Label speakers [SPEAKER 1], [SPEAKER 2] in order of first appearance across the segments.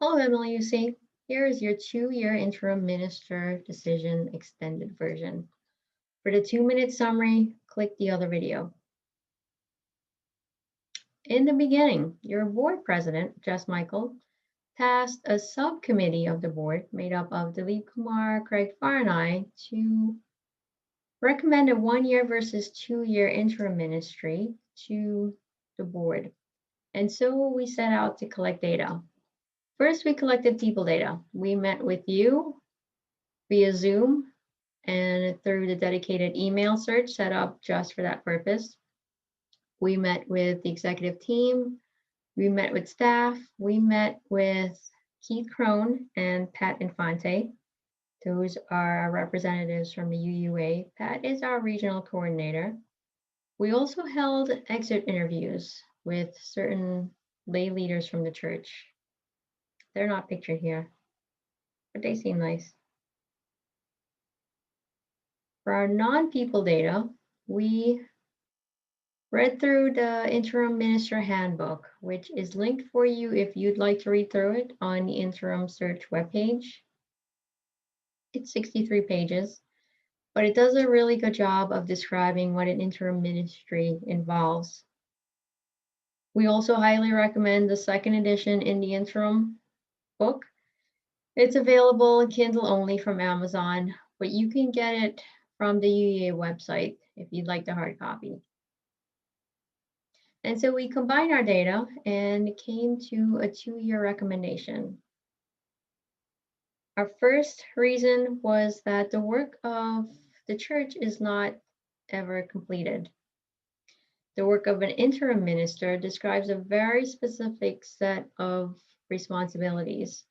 [SPEAKER 1] Hello, Emily. You see, here is your 2-year interim minister decision extended version. For the 2-minute summary, click the other video. In the beginning, your board president, Jess Michael, tasked a subcommittee of the board made up of Dilip Kumar, Craig Farr, and I to recommend a 1-year versus 2-year interim ministry to the board. And so we set out to collect data. First, we collected people data. We met with you via Zoom and through the dedicated email search set up just for that purpose. We met with the executive team. We met with staff. We met with Keith Crone and Pat Infante. Those are our representatives from the UUA. Pat is our regional coordinator. We also held exit interviews with certain lay leaders from the church. They're not pictured here, but they seem nice. For our non-people data, we read through the Interim Minister Handbook, which is linked for you if you'd like to read through it on the Interim Search webpage. It's 63 pages, but it does a really good job of describing what an interim ministry involves. We also highly recommend the second edition in the Interim book. It's available in Kindle only from Amazon, but you can get it from the UEA website if you'd like the hard copy. And so we combined our data and came to a 2-year recommendation. Our first reason was that the work of the church is not ever completed. The work of an interim minister describes a very specific set of responsibilities.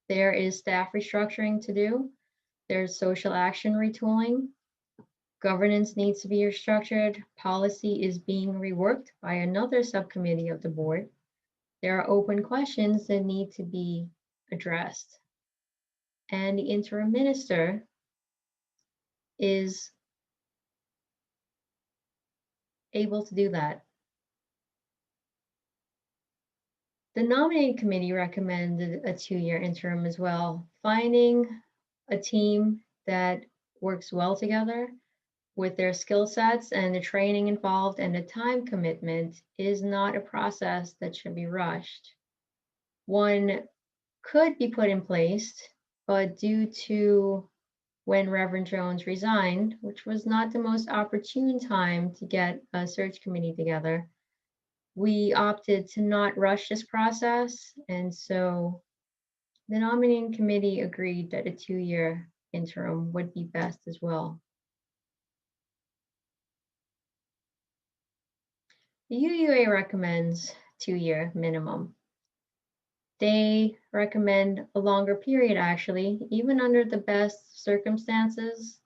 [SPEAKER 1] There is staff restructuring to do. There's social action retooling. Governance needs to be restructured. Policy is being reworked by another subcommittee of the board. There are open questions that need to be addressed. And the interim minister is able to do that. The nominating committee recommended a 2-year interim as well. Finding a team that works well together with their skill sets and the training involved and the time commitment is not a process that should be rushed. One could be put in place, but due to when Reverend Jones resigned, which was not the most opportune time to get a search committee together, we opted to not rush this process. And so the nominating committee agreed that a 2-year interim would be best as well. The UUA recommends 2-year minimum. They recommend a longer period, actually, even under the best circumstances.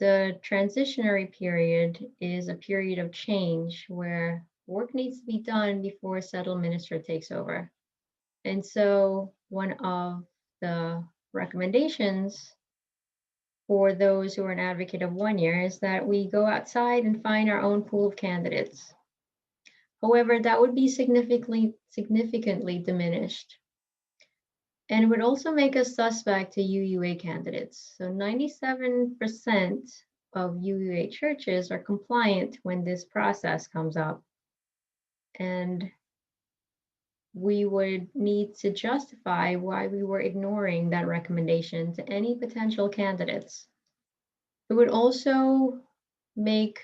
[SPEAKER 1] The transitionary period is a period of change where work needs to be done before a settled minister takes over. And so one of the recommendations for those who are an advocate of 1 year is that we go outside and find our own pool of candidates. However, that would be significantly diminished. And it would also make us suspect to UUA candidates. So 97% of UUA churches are compliant when this process comes up. And we would need to justify why we were ignoring that recommendation to any potential candidates. It would also make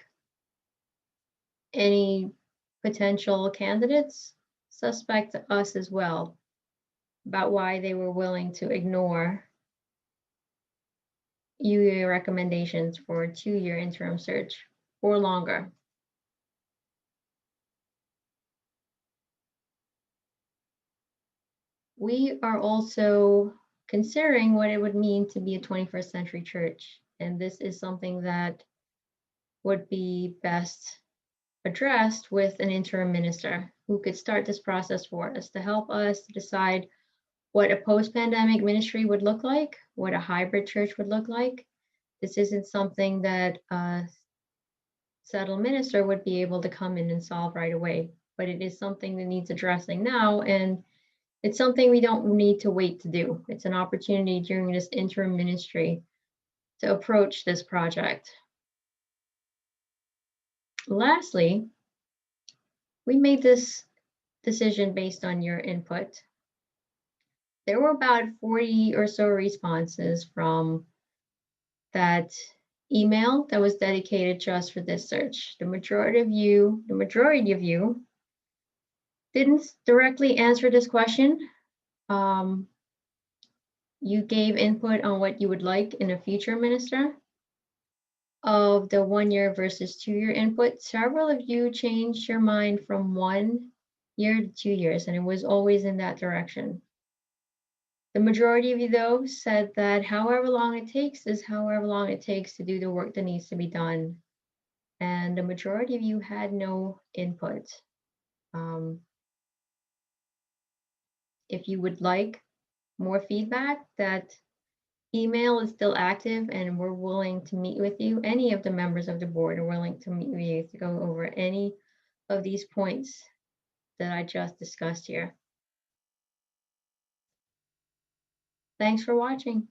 [SPEAKER 1] any potential candidates suspect to us as well about why they were willing to ignore UUA recommendations for a 2-year interim search or longer. We are also considering what it would mean to be a 21st century church. And this is something that would be best addressed with an interim minister who could start this process for us to help us decide what a post-pandemic ministry would look like, what a hybrid church would look like. This isn't something that a settled minister would be able to come in and solve right away, but it is something that needs addressing now. And It's something we don't need to wait to do. It's an opportunity during this interim ministry to approach this project. Lastly, we made this decision based on your input. There were about 40 or so responses from that email that was dedicated just for this search. The majority of you didn't directly answer this question. You gave input on what you would like in a future minister. Of the 1 year versus 2 year input, several of you changed your mind from 1 year to 2 years, and it was always in that direction. The majority of you, though, said that however long it takes is however long it takes to do the work that needs to be done. And the majority of you had no input. If you would like more feedback, that email is still active and we're willing to meet with you. Any of the members of the board are willing to meet with you to go over any of these points that I just discussed here. Thanks for watching.